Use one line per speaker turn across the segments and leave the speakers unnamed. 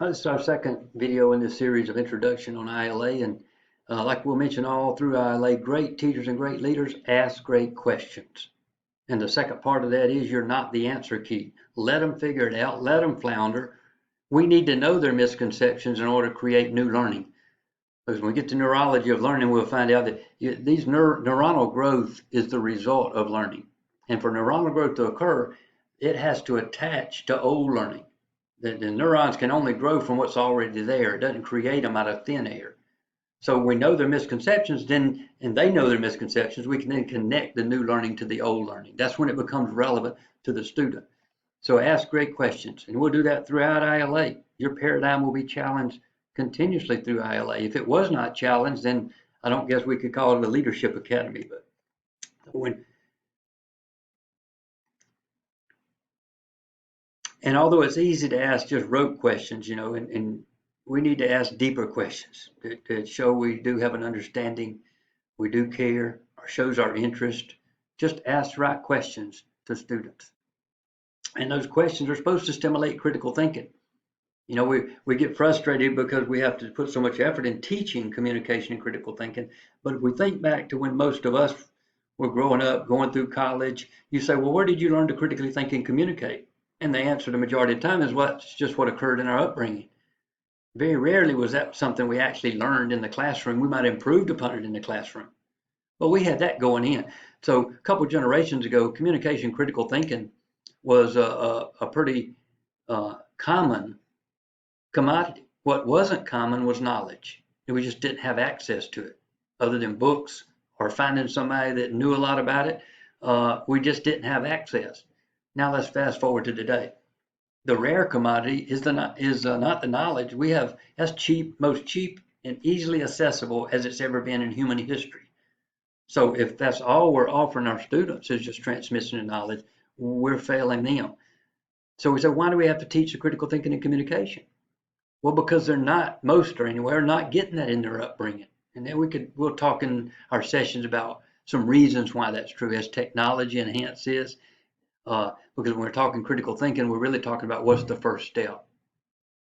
This is our second video in this series of introduction on ILA, and like we'll mention all through ILA, great teachers and great leaders ask great questions. And the second part of that is you're not the answer key. Let them figure it out, let them flounder. We need to know their misconceptions in order to create new learning. Because when we get to neurology of learning, we'll find out that these neuronal growth is the result of learning. And for neuronal growth to occur, it has to attach to old learning. The neurons can only grow from what's already there. It doesn't create them out of thin air. So we know their misconceptions, then, and they know their misconceptions, we can then connect the new learning to the old learning. That's when it becomes relevant to the student. So ask great questions, and we'll do that throughout ILA. Your paradigm will be challenged continuously through ILA. If it was not challenged, then I don't guess we could call it a leadership academy. But when And although it's easy to ask just rote questions, and we need to ask deeper questions to show we do have an understanding, we do care, or shows our interest. Just ask the right questions to students. And those questions are supposed to stimulate critical thinking. We get frustrated because we have to put so much effort in teaching communication and critical thinking. But if we think back to when most of us were growing up, going through college, you say, well, where did you learn to critically think and communicate? And the answer the majority of the time is just what occurred in our upbringing. Very rarely was that something we actually learned in the classroom. We might have improved upon it in the classroom, but we had that going in. So a couple of generations ago, communication critical thinking was a pretty common commodity. What wasn't common was knowledge. We just didn't have access to it other than books or finding somebody that knew a lot about it. We just didn't have access. Now let's fast forward to today. The rare commodity is not the knowledge we have. That's most cheap and easily accessible as it's ever been in human history. So if that's all we're offering our students is just transmission of knowledge, we're failing them. So we say, why do we have to teach the critical thinking and communication? Well, because most are anyway, are not getting that in their upbringing. And then we'll talk in our sessions about some reasons why that's true as technology enhances. Because when we're talking critical thinking, we're really talking about what's the first step.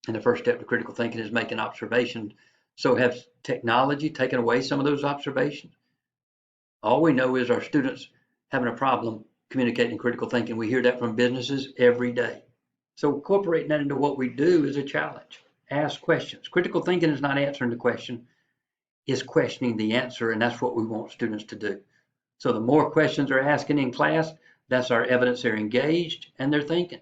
And the first step to critical thinking is making observations. So has technology taken away some of those observations? All we know is our students having a problem communicating critical thinking. We hear that from businesses every day. So incorporating that into what we do is a challenge. Ask questions. Critical thinking is not answering the question, it's questioning the answer, and that's what we want students to do. So the more questions they're asking in class, that's our evidence they're engaged and they're thinking.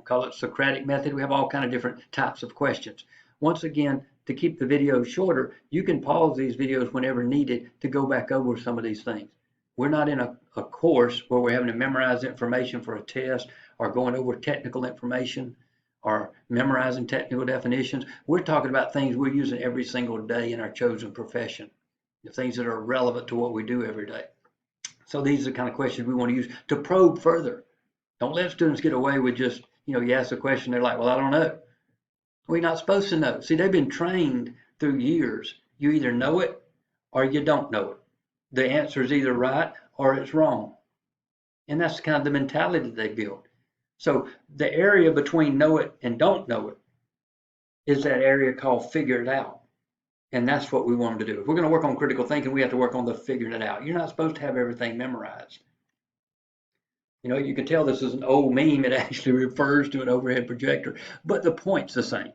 Call it Socratic method. We have all kind of different types of questions. Once again, to keep the video shorter, you can pause these videos whenever needed to go back over some of these things. We're not in a course where we're having to memorize information for a test or going over technical information or memorizing technical definitions. We're talking about things we're using every single day in our chosen profession, the things that are relevant to what we do every day. So these are the kind of questions we want to use to probe further. Don't let students get away with just, you ask a question, they're like, well, I don't know. We're not supposed to know. See, they've been trained through years. You either know it or you don't know it. The answer is either right or it's wrong. And that's kind of the mentality that they build. So the area between know it and don't know it is that area called figure it out. And that's what we want them to do. If we're going to work on critical thinking, we have to work on the figuring it out. You're not supposed to have everything memorized. You can tell this is an old meme. It actually refers to an overhead projector, but the point's the same.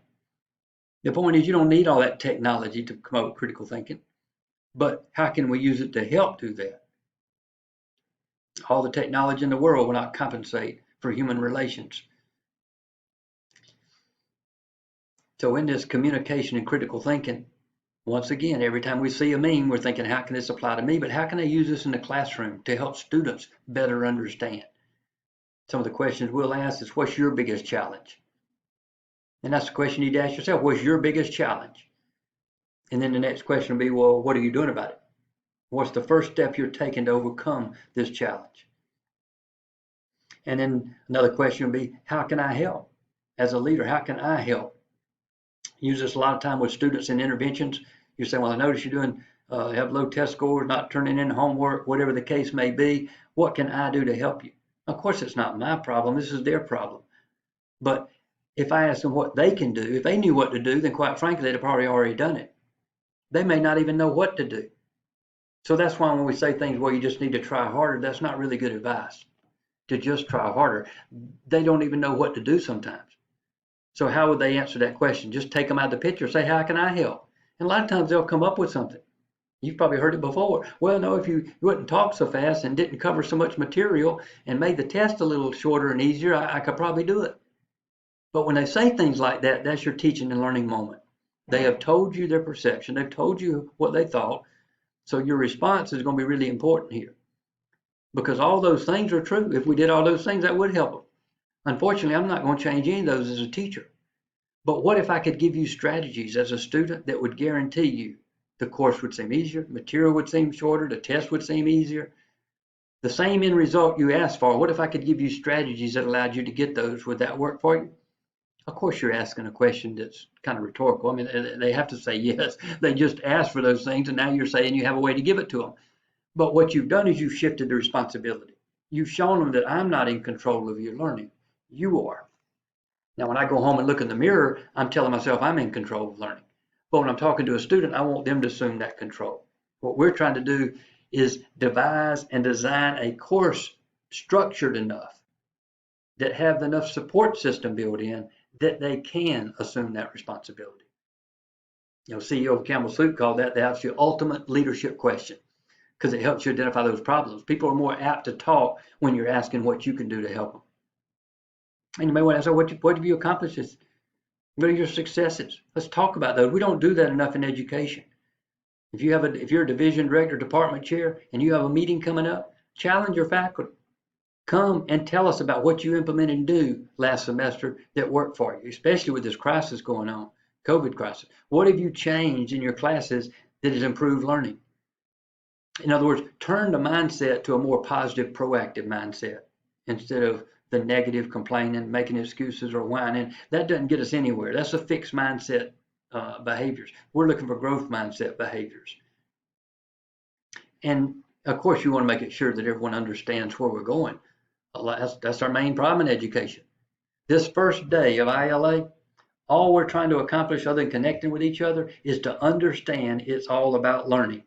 The point is you don't need all that technology to come up with critical thinking, but how can we use it to help do that? All the technology in the world will not compensate for human relations. So in this communication and critical thinking, once again, every time we see a meme, we're thinking, how can this apply to me? But how can I use this in the classroom to help students better understand? Some of the questions we'll ask is, what's your biggest challenge? And that's the question you need to ask yourself. What's your biggest challenge? And then the next question will be, well, what are you doing about it? What's the first step you're taking to overcome this challenge? And then another question will be, how can I help? As a leader, how can I help? Use this a lot of time with students in interventions. You say, well, I notice you're doing, have low test scores, not turning in homework, whatever the case may be. What can I do to help you? Of course, it's not my problem. This is their problem. But If I ask them what they can do, if they knew what to do, then quite frankly, they'd have probably already done it. They may not even know what to do. So that's why when we say things, well, you just need to try harder, that's not really good advice to just try harder. They don't even know what to do sometimes. So how would they answer that question? Just take them out of the picture, say, how can I help? And a lot of times they'll come up with something. You've probably heard it before. Well, no, if you wouldn't talk so fast and didn't cover so much material and made the test a little shorter and easier, I could probably do it. But when they say things like that, that's your teaching and learning moment. They have told you their perception. They've told you what they thought. So your response is going to be really important here because all those things are true. If we did all those things, that would help them. Unfortunately, I'm not going to change any of those as a teacher. But what if I could give you strategies as a student that would guarantee you the course would seem easier, material would seem shorter, the test would seem easier, the same end result you asked for? What if I could give you strategies that allowed you to get those? Would that work for you? Of course, you're asking a question that's kind of rhetorical. I mean, they have to say yes. They just asked for those things, and now you're saying you have a way to give it to them. But what you've done is you've shifted the responsibility. You've shown them that I'm not in control of your learning. You are. Now, when I go home and look in the mirror, I'm telling myself I'm in control of learning. But when I'm talking to a student, I want them to assume that control. What we're trying to do is devise and design a course structured enough that have enough support system built in that they can assume that responsibility. CEO of Campbell Soup called that's your ultimate leadership question because it helps you identify those problems. People are more apt to talk when you're asking what you can do to help them. And you may want to ask, what have you accomplished? What are your successes? Let's talk about those. We don't do that enough in education. If you're a division director, department chair, and you have a meeting coming up, challenge your faculty. Come and tell us about what you implemented and do last semester that worked for you, especially with this crisis going on, COVID crisis. What have you changed in your classes that has improved learning? In other words, turn the mindset to a more positive, proactive mindset instead of the negative, complaining, making excuses, or whining. That doesn't get us anywhere. That's a fixed mindset behaviors. We're looking for growth mindset behaviors. And of course, you want to make it sure that everyone understands where we're going. That's our main problem in education. This first day of ILA, all we're trying to accomplish other than connecting with each other is to understand it's all about learning.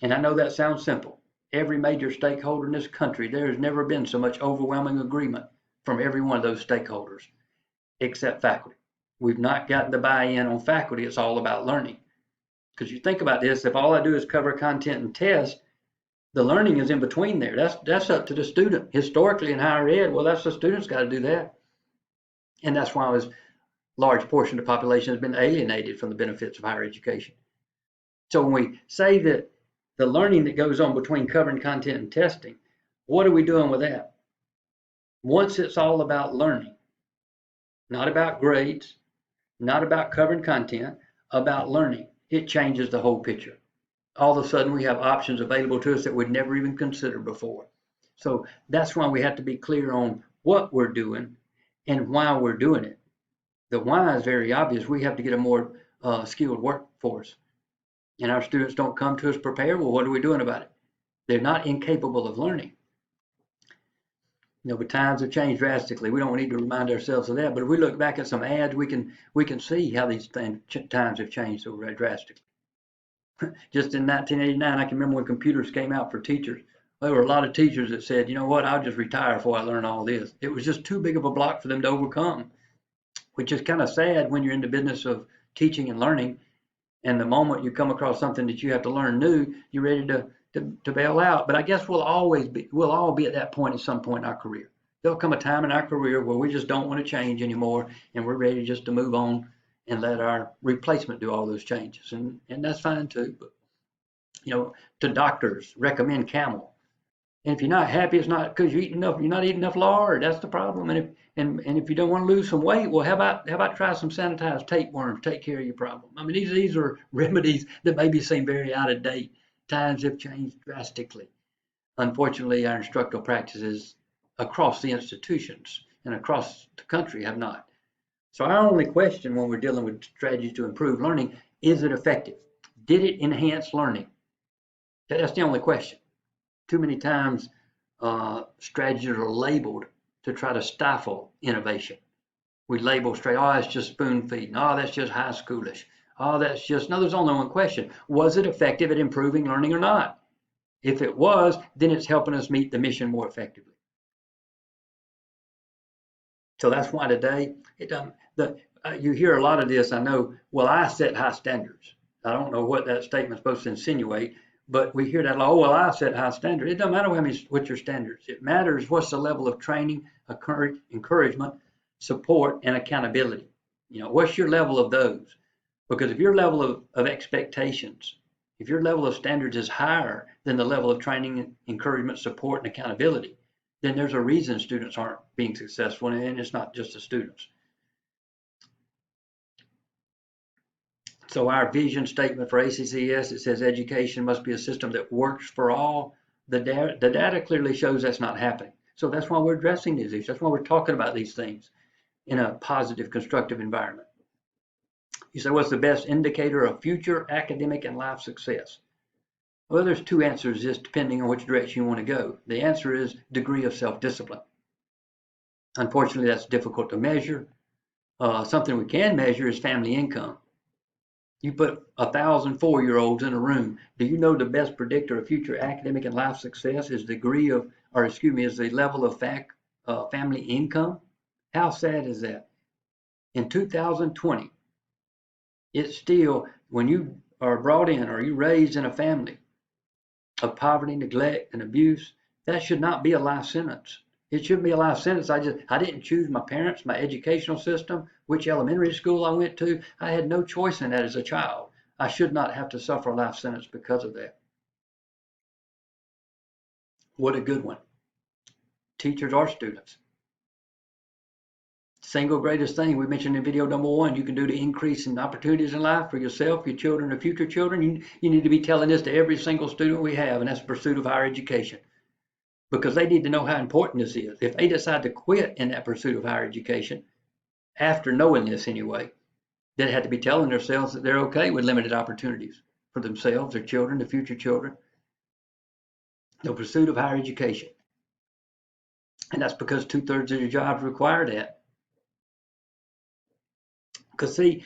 And I know that sounds simple. Every major stakeholder in this country, there has never been so much overwhelming agreement from every one of those stakeholders, except faculty. We've not gotten the buy-in on faculty. It's all about learning. Because you think about this, if all I do is cover content and test, the learning is in between there. That's up to the student. Historically in higher ed, well, that's the student's got to do that. And that's why a large portion of the population has been alienated from the benefits of higher education. So when we say that the learning that goes on between covering content and testing, what are we doing with that? Once it's all about learning, not about grades, not about covering content, about learning, it changes the whole picture. All of a sudden we have options available to us that we'd never even considered before. So that's why we have to be clear on what we're doing and why we're doing it. The why is very obvious. We have to get a more skilled workforce. And our students don't come to us prepared. Well, what are we doing about it? They're not incapable of learning. But times have changed drastically. We don't need to remind ourselves of that. But if we look back at some ads, we can see how these times have changed so drastically. Just in 1989, I can remember when computers came out for teachers. There were a lot of teachers that said, you know what, I'll just retire before I learn all this. It was just too big of a block for them to overcome, which is kind of sad when you're in the business of teaching and learning. And the moment you come across something that you have to learn new, you're ready to bail out. But I guess we'll all be at that point at some point in our career. There'll come a time in our career where we just don't want to change anymore, and we're ready just to move on and let our replacement do all those changes. And that's fine too. But to doctors, recommend Camel. And if you're not happy, it's not because you're not eating enough lard. That's the problem. And if you don't want to lose some weight, well, how about try some sanitized tapeworms? Take care of your problem. I mean, these are remedies that maybe seem very out of date. Times have changed drastically. Unfortunately, our instructional practices across the institutions and across the country have not. So our only question when we're dealing with strategies to improve learning, is it effective? Did it enhance learning? That's the only question. Too many times strategies are labeled to try to stifle innovation. We label straight, oh, that's just spoon feeding. Oh, that's just high schoolish. Oh, that's just, no, there's only one question. Was it effective at improving learning or not? If it was, then it's helping us meet the mission more effectively. So that's why today, you hear a lot of this, I know, well, I set high standards. I don't know what that statement's supposed to insinuate, but we hear that, oh, well, I set high standards. It doesn't matter what your standards. It matters what's the level of training, encouragement, support, and accountability. What's your level of those? Because if your level of expectations, if your level of standards is higher than the level of training, encouragement, support, and accountability, then there's a reason students aren't being successful, and it's not just the students. So our vision statement for ACCS, it says education must be a system that works for all. The data clearly shows that's not happening. So that's why we're addressing these issues. That's why we're talking about these things in a positive, constructive environment. You say, what's the best indicator of future academic and life success? Well, there's two answers, just depending on which direction you want to go. The answer is degree of self-discipline. Unfortunately, that's difficult to measure. Something we can measure is family income. You put 1,000 4-year-olds in a room. Do you know the best predictor of future academic and life success is is the level of family income? How sad is that? In 2020, it's still, when you are brought in or you raised in a family of poverty, neglect, and abuse, that should not be a life sentence. It shouldn't be a life sentence. I didn't choose my parents, my educational system, which elementary school I went to. I had no choice in that as a child. I should not have to suffer a life sentence because of that. What a good one. Teachers or students. Single greatest thing we mentioned in video number 1 you can do to increase in opportunities in life for yourself, your children, or future children. You need to be telling this to every single student we have, and that's the pursuit of higher education. Because they need to know how important this is. If they decide to quit in that pursuit of higher education, after knowing this anyway, they have to be telling themselves that they're okay with limited opportunities for themselves, their children, their future children. The pursuit of higher education. And that's because 2/3 of your jobs require that. Because see,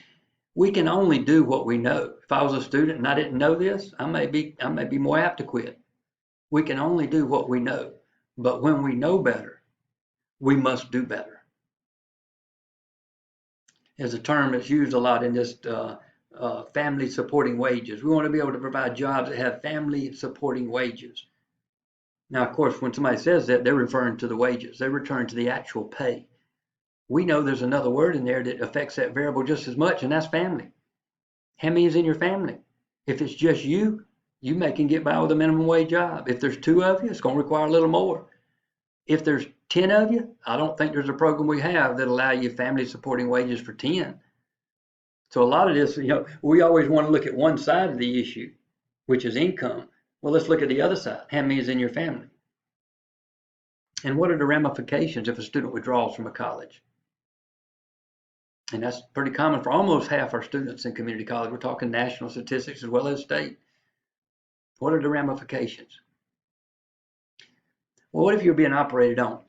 we can only do what we know. If I was a student and I didn't know this, I may be more apt to quit. We can only do what we know. But when we know better, we must do better. Is a term that's used a lot in this family supporting wages. We want to be able to provide jobs that have family supporting wages. Now, of course, when somebody says that, they're referring to the wages. They're referring to the actual pay. We know there's another word in there that affects that variable just as much, and that's family. How many is in your family? If it's just you can get by with a minimum wage job. If there's 2 of you, it's going to require a little more. If there's 10 of you, I don't think there's a program we have that allow you family supporting wages for 10. So a lot of this, we always want to look at one side of the issue, which is income. Well, let's look at the other side. How many is in your family? And what are the ramifications if a student withdraws from a college? And that's pretty common for almost half our students in community college. We're talking national statistics as well as state. What are the ramifications? Well, what if you're being operated on?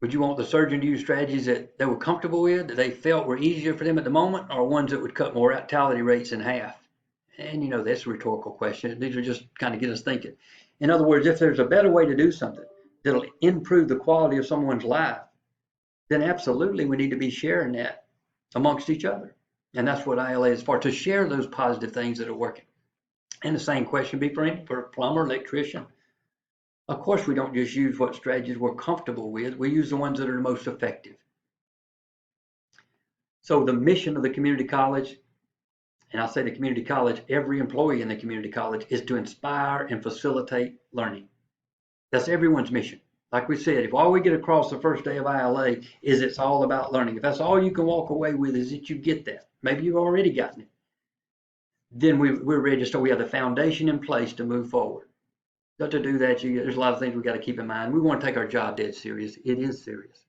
Would you want the surgeon to use strategies that they were comfortable with, that they felt were easier for them at the moment, or ones that would cut mortality rates in half? And that's a rhetorical question. These are just kind of get us thinking. In other words, if there's a better way to do something that'll improve the quality of someone's life, then absolutely we need to be sharing that amongst each other. And that's what ILA is for, to share those positive things that are working. And the same question be for a plumber, electrician. Of course, we don't just use what strategies we're comfortable with. We use the ones that are the most effective. So the mission of the community college, and I say the community college, every employee in the community college, is to inspire and facilitate learning. That's everyone's mission. Like we said, if all we get across the first day of ILA is it's all about learning, if that's all you can walk away with is that you get that, maybe you've already gotten it, then we're ready to start. We have the foundation in place to move forward. But to do that, there's a lot of things we got to keep in mind. We want to take our job dead serious. It is serious.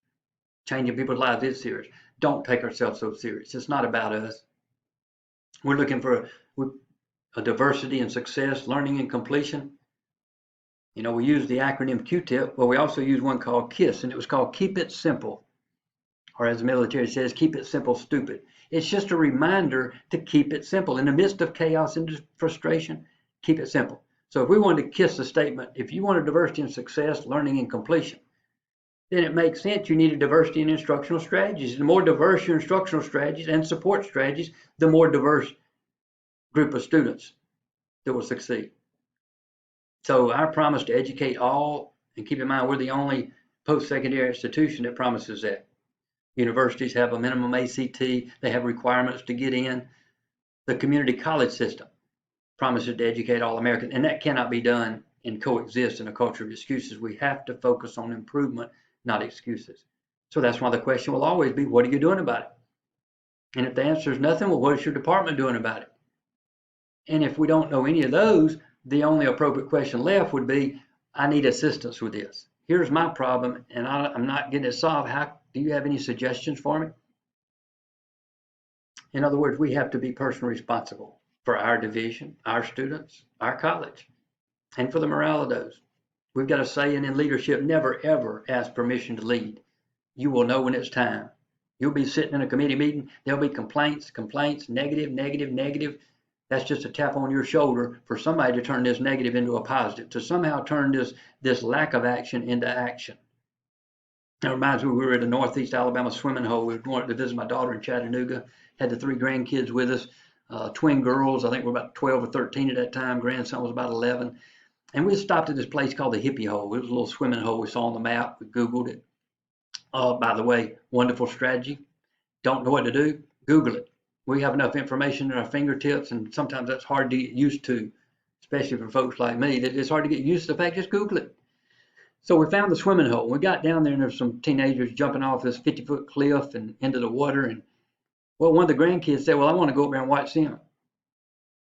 Changing people's lives is serious. Don't take ourselves so serious. It's not about us. We're looking for a diversity and success, learning and completion. We use the acronym QTIP, but we also use one called KISS, and it was called Keep It Simple. Or as the military says, keep it simple, stupid. It's just a reminder to keep it simple. In the midst of chaos and frustration, keep it simple. So if we wanted to kiss the statement, if you want a diversity in success, learning, and completion, then it makes sense you need a diversity in instructional strategies. The more diverse your instructional strategies and support strategies, the more diverse group of students that will succeed. So our promise to educate all, and keep in mind we're the only post-secondary institution that promises that. Universities have a minimum ACT, they have requirements to get in. The community college system promises to educate all Americans, and that cannot be done and coexist in a culture of excuses. We have to focus on improvement, not excuses. So that's why the question will always be, what are you doing about it? And if the answer is nothing, well, what is your department doing about it? And if we don't know any of those, the only appropriate question left would be, I need assistance with this. Here's my problem, and I'm not getting it solved. Do you have any suggestions for me? In other words, we have to be personally responsible for our division, our students, our college, and for the morale of those. We've got a saying in leadership, never ever ask permission to lead. You will know when it's time. You'll be sitting in a committee meeting, there'll be complaints, negative, negative, negative. That's just a tap on your shoulder for somebody to turn this negative into a positive, to somehow turn this lack of action into action. It reminds me, we were at a Northeast Alabama swimming hole. We wanted to visit my daughter in Chattanooga, had the 3 grandkids with us, twin girls. I think we were about 12 or 13 at that time. Grandson was about 11. And we stopped at this place called the Hippie Hole. It was a little swimming hole we saw on the map. We Googled it. By the way, wonderful strategy. Don't know what to do? Google it. We have enough information at our fingertips, and sometimes that's hard to get used to, especially for folks like me. It's hard to get used to the fact, just Google it. So we found the swimming hole. We got down there, and there's some teenagers jumping off this 50-foot cliff and into the water. And well, one of the grandkids said, well, I want to go up there and watch them.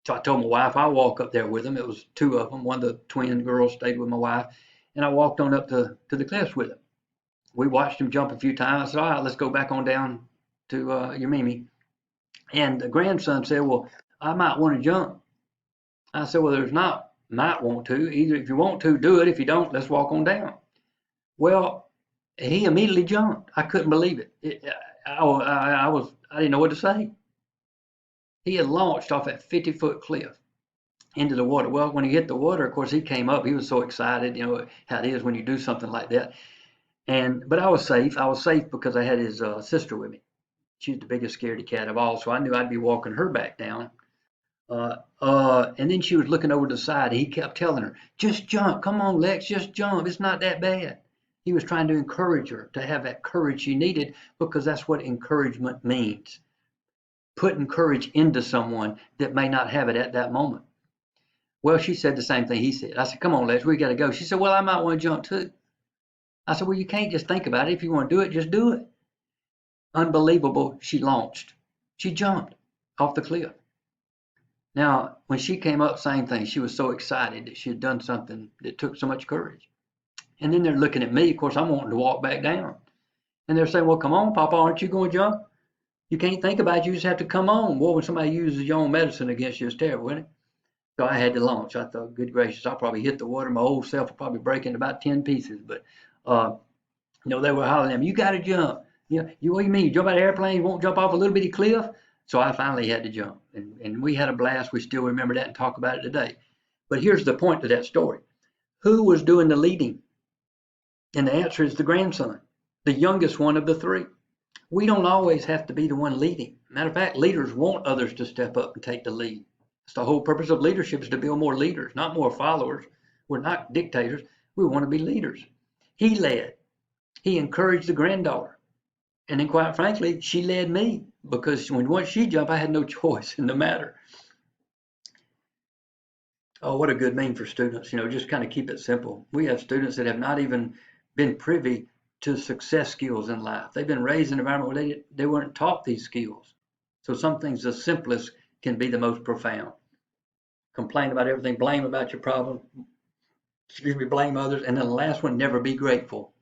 So I told my wife I'll walk up there with them. It was 2 of them. One of the twin girls stayed with my wife, and I walked on up to the cliffs with them. We watched them jump a few times. I said, all right, let's go back on down to your Mimi. And the grandson said, well, I might want to jump. I said, well, there's not might want to. Either if you want to, do it. If you don't, let's walk on down. Well, he immediately jumped. I couldn't believe it. I didn't know what to say. He had launched off that 50-foot cliff into the water. Well, when he hit the water, of course, he came up. He was so excited, you know how it is when you do something like that. But I was safe. I was safe because I had his sister with me. She's the biggest scaredy cat of all, so I knew I'd be walking her back down. And then she was looking over to the side. And he kept telling her, just jump. Come on, Lex, just jump. It's not that bad. He was trying to encourage her to have that courage she needed, because that's what encouragement means. Putting courage into someone that may not have it at that moment. Well, she said the same thing he said. I said, come on, Lex, we got to go. She said, well, I might want to jump too. I said, well, you can't just think about it. If you want to do it, just do it. Unbelievable. She launched. She jumped off the cliff. Now, when she came up, same thing. She was so excited that she had done something that took so much courage. And then they're looking at me. Of course, I'm wanting to walk back down. And they're saying, well, come on, Papa, aren't you going to jump? You can't think about it. You just have to come on. Well, when somebody uses your own medicine against you, it's terrible, isn't it? So I had to launch. I thought, good gracious, I'll probably hit the water. My old self will probably break into about 10 pieces. But, they were hollering at me, you got to jump. What do you mean? You jump out of an airplane, you won't jump off a little bitty cliff? So I finally had to jump. And we had a blast. We still remember that and talk about it today. But here's the point to that story. Who was doing the leading? And the answer is the grandson, the youngest one of the 3. We don't always have to be the one leading. Matter of fact, leaders want others to step up and take the lead. It's the whole purpose of leadership, is to build more leaders, not more followers. We're not dictators. We want to be leaders. He led. He encouraged the granddaughter. And then, quite frankly, she led me, because once she jumped, I had no choice in the matter. Oh, what a good meme for students. Just kind of keep it simple. We have students that have not even been privy to success skills in life. They've been raised in an environment where they weren't taught these skills. So some things, the simplest, can be the most profound. Complain about everything, blame about your problem, blame others, and then the last one, never be grateful.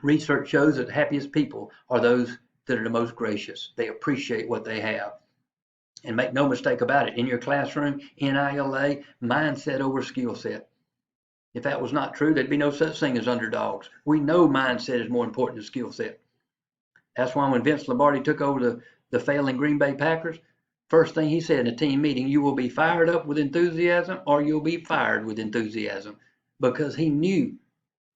Research shows that the happiest people are those that are the most gracious. They appreciate what they have. And make no mistake about it, in your classroom, in ILA, mindset over skill set. If that was not true, there'd be no such thing as underdogs. We know mindset is more important than skill set. That's why when Vince Lombardi took over the failing Green Bay Packers, first thing he said in a team meeting, you will be fired up with enthusiasm or you'll be fired with enthusiasm. Because he knew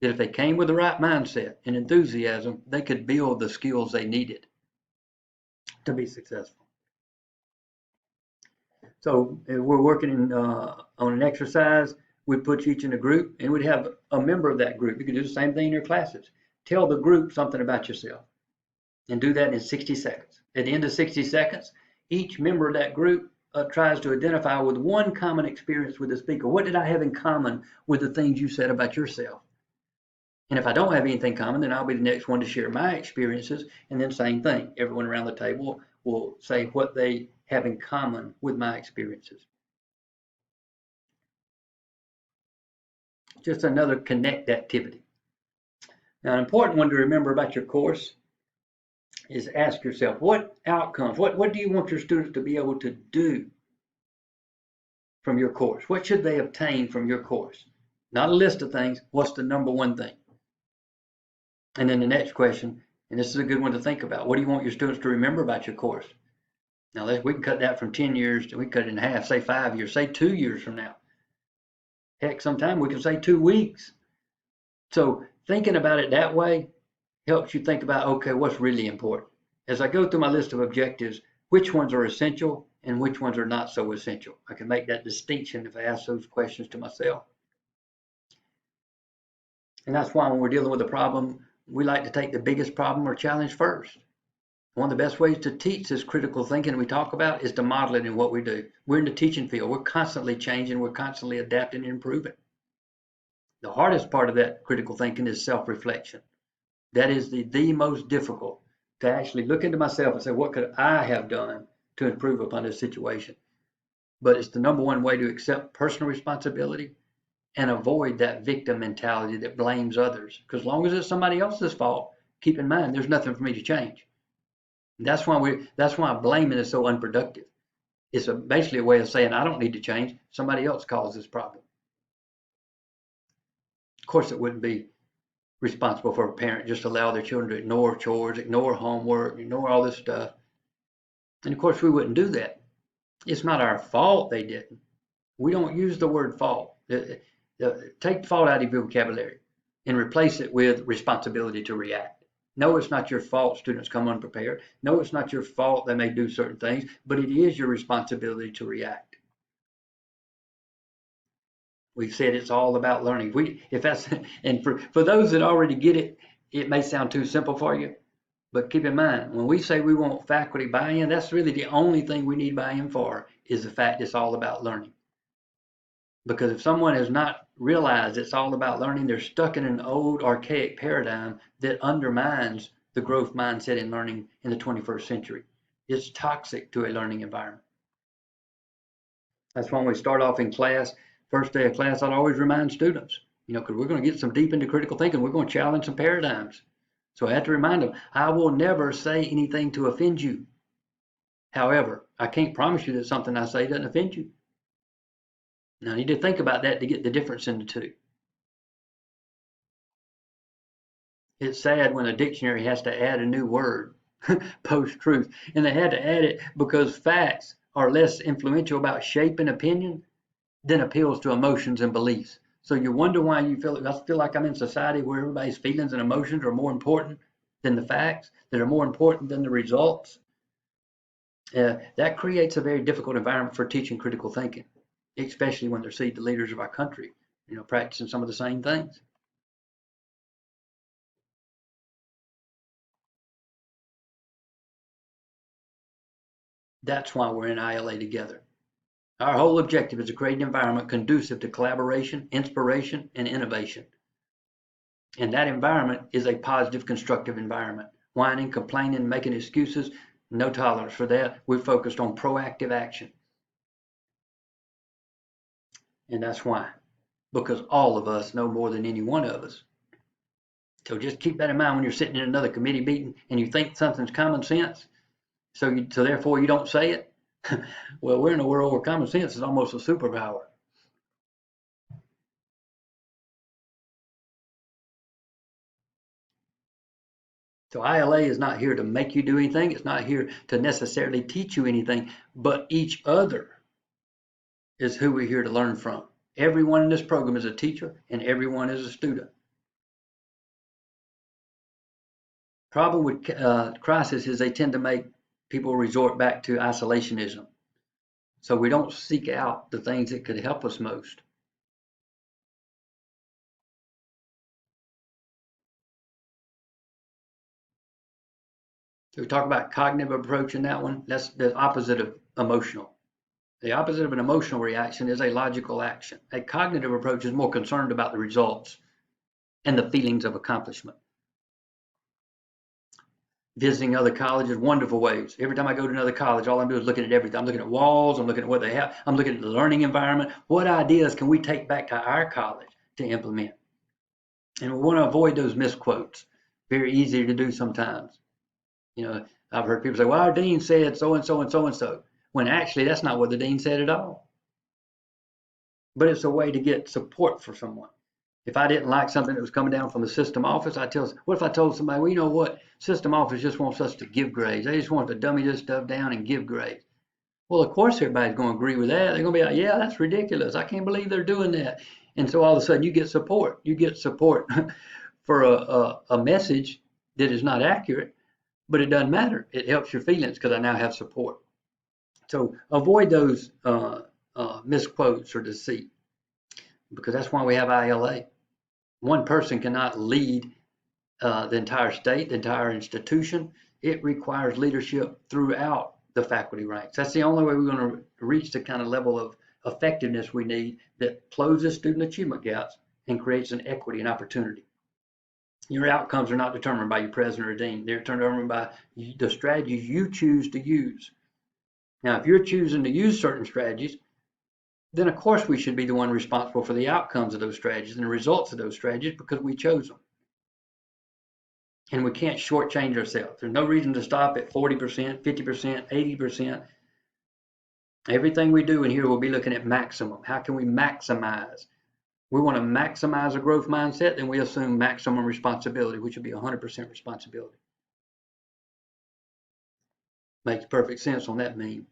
that if they came with the right mindset and enthusiasm, they could build the skills they needed to be successful. So if we're working on an exercise, we'd put you each in a group and we'd have a member of that group. You can do the same thing in your classes. Tell the group something about yourself and do that in 60 seconds. At the end of 60 seconds, each member of that group tries to identify with one common experience with the speaker. What did I have in common with the things you said about yourself? And if I don't have anything common, then I'll be the next one to share my experiences. And then same thing, everyone around the table will say what they have in common with my experiences. Just another connect activity. Now, an important one to remember about your course is ask yourself, what outcomes, what do you want your students to be able to do from your course? What should they obtain from your course? Not a list of things, what's the number one thing? And then the next question, and this is a good one to think about, what do you want your students to remember about your course? Now, we can cut that from 10 years, we can cut it in half, say 5 years, say 2 years from now. Heck, sometime we can say 2 weeks. So thinking about it that way helps you think about, okay, what's really important? As I go through my list of objectives, which ones are essential and which ones are not so essential? I can make that distinction if I ask those questions to myself. And that's why when we're dealing with a problem, we like to take the biggest problem or challenge first. One of the best ways to teach this critical thinking we talk about is to model it in what we do. We're in the teaching field. We're constantly changing. We're constantly adapting and improving. The hardest part of that critical thinking is self-reflection. That is the most difficult, to actually look into myself and say, what could I have done to improve upon this situation? But it's the number one way to accept personal responsibility and avoid that victim mentality that blames others. Because as long as it's somebody else's fault, keep in mind, there's nothing for me to change. And that's why blaming is so unproductive. It's basically a way of saying, I don't need to change. Somebody else caused this problem. Of course, it wouldn't be responsible for a parent just to allow their children to ignore chores, ignore homework, ignore all this stuff. And of course, we wouldn't do that. It's not our fault they didn't. We don't use the word fault. Take fault out of your vocabulary and replace it with responsibility to react. No, it's not your fault students come unprepared. No, it's not your fault they may do certain things, but it is your responsibility to react. We've said it's all about learning. And for those that already get it, it may sound too simple for you, but keep in mind, when we say we want faculty buy-in, that's really the only thing we need buy-in for is the fact it's all about learning. Because if someone has not realized it's all about learning, they're stuck in an old archaic paradigm that undermines the growth mindset in learning in the 21st century. It's toxic to a learning environment. That's when we start off in class, first day of class, I'd always remind students, because we're going to get some deep into critical thinking. We're going to challenge some paradigms. So I have to remind them, I will never say anything to offend you. However, I can't promise you that something I say doesn't offend you. Now, I need to think about that to get the difference in the two. It's sad when a dictionary has to add a new word post-truth. And they had to add it because facts are less influential about shaping opinion than appeals to emotions and beliefs. So you wonder why I feel like I'm in society where everybody's feelings and emotions are more important than the facts, that are more important than the results. That creates a very difficult environment for teaching critical thinking, especially when they see the leaders of our country, practicing some of the same things. That's why we're in ILA together. Our whole objective is to create an environment conducive to collaboration, inspiration, and innovation. And that environment is a positive, constructive environment. Whining, complaining, making excuses, no tolerance for that. We're focused on proactive action. And that's why. Because all of us know more than any one of us. So just keep that in mind when you're sitting in another committee meeting and you think something's common sense. So therefore you don't say it. Well, we're in a world where common sense is almost a superpower. So ILA is not here to make you do anything. It's not here to necessarily teach you anything, but each other is who we're here to learn from. Everyone in this program is a teacher and everyone is a student. Problem with crisis is they tend to make people resort back to isolationism. So we don't seek out the things that could help us most. So we talk about cognitive approach in that one. That's the opposite of emotional. The opposite of an emotional reaction is a logical action. A cognitive approach is more concerned about the results and the feelings of accomplishment. Visiting other colleges, wonderful ways. Every time I go to another college, all I'm doing is looking at everything. I'm looking at walls, I'm looking at what they have, I'm looking at the learning environment. What ideas can we take back to our college to implement? And we want to avoid those misquotes. Very easy to do sometimes. You know, I've heard people say, well, our dean said so and so and so and so, when actually that's not what the dean said at all. But it's a way to get support for someone. If I didn't like something that was coming down from the system office, what if I told somebody, well, you know what, system office just wants us to give grades. They just want to dummy this stuff down and give grades. Well, of course, everybody's going to agree with that. They're going to be like, yeah, that's ridiculous. I can't believe they're doing that. And so all of a sudden you get support. You get support for a message that is not accurate, but it doesn't matter. It helps your feelings because I now have support. So avoid those misquotes or deceit, because that's why we have ILA. One person cannot lead the entire state, the entire institution. It requires leadership throughout the faculty ranks. That's the only way we're going to reach the kind of level of effectiveness we need that closes student achievement gaps and creates an equity and opportunity. Your outcomes are not determined by your president or dean. They're determined by the strategies you choose to use. Now, if you're choosing to use certain strategies, then of course we should be the one responsible for the outcomes of those strategies and the results of those strategies because we chose them. And we can't shortchange ourselves. There's no reason to stop at 40%, 50%, 80%. Everything we do in here, we'll be looking at maximum. How can we maximize? We want to maximize a growth mindset, then we assume maximum responsibility, which would be 100% responsibility. Makes perfect sense on that mean.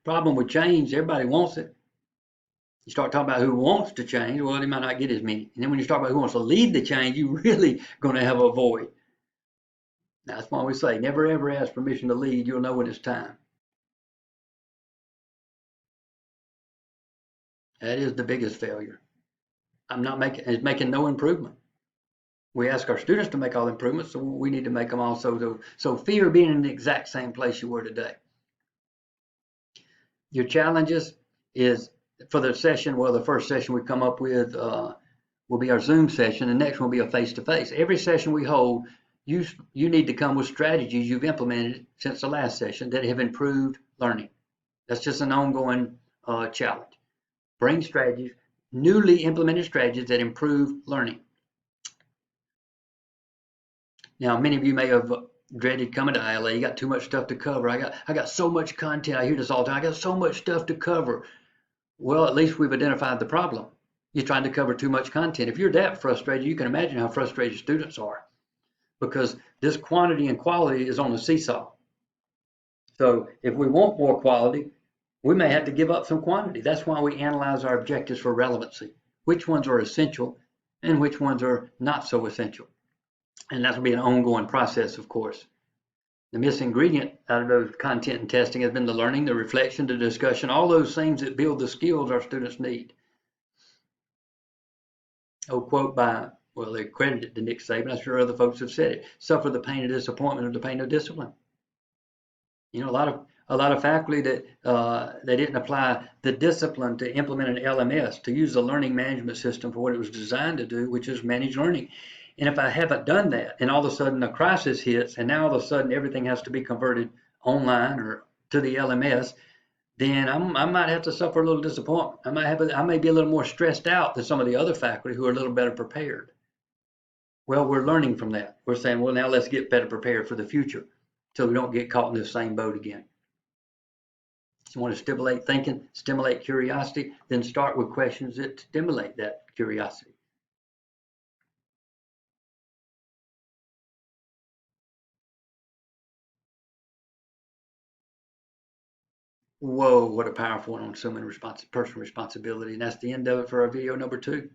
Problem with change, everybody wants it. You start talking about who wants to change, well, they might not get as many. And then when you start about who wants to lead the change, you're really going to have a void. Now, that's why we say never ever ask permission to lead. You'll know when it's time. That is the biggest failure. It's making no improvement. We ask our students to make all the improvements, so we need to make them also. So fear being in the exact same place you were today. Your challenges is for the session, well, the first session we come up with will be our Zoom session. The next one will be a face-to-face. Every session we hold, you need to come with strategies you've implemented since the last session that have improved learning. That's just an ongoing challenge. Bring strategies, newly implemented strategies that improve learning. Now, many of you may have dreaded coming to ILA. You got too much stuff to cover. I got so much content. I hear this all the time. I got so much stuff to cover. Well, at least we've identified the problem. You're trying to cover too much content. If you're that frustrated, you can imagine how frustrated students are, because this quantity and quality is on the seesaw. So if we want more quality, we may have to give up some quantity. That's why we analyze our objectives for relevancy. Which ones are essential and which ones are not so essential. And that will be an ongoing process, of course. The missing ingredient out of those content and testing has been the learning, the reflection, the discussion, all those things that build the skills our students need. Quote by, well, they credit it to Nick Saban. I'm sure other folks have said it. Suffer the pain of disappointment or the pain of discipline. You know, a lot of faculty that they didn't apply the discipline to implement an LMS, to use the learning management system for what it was designed to do, which is manage learning. And if I haven't done that, and all of a sudden a crisis hits, and now all of a sudden everything has to be converted online or to the LMS, then I might have to suffer a little disappointment. I may be a little more stressed out than some of the other faculty who are a little better prepared. Well, we're learning from that. We're saying, well, now let's get better prepared for the future so we don't get caught in this same boat again. You want to stimulate thinking, stimulate curiosity, then start with questions that stimulate that curiosity. Whoa, what a powerful one on personal responsibility. And that's the end of it for our video number 2.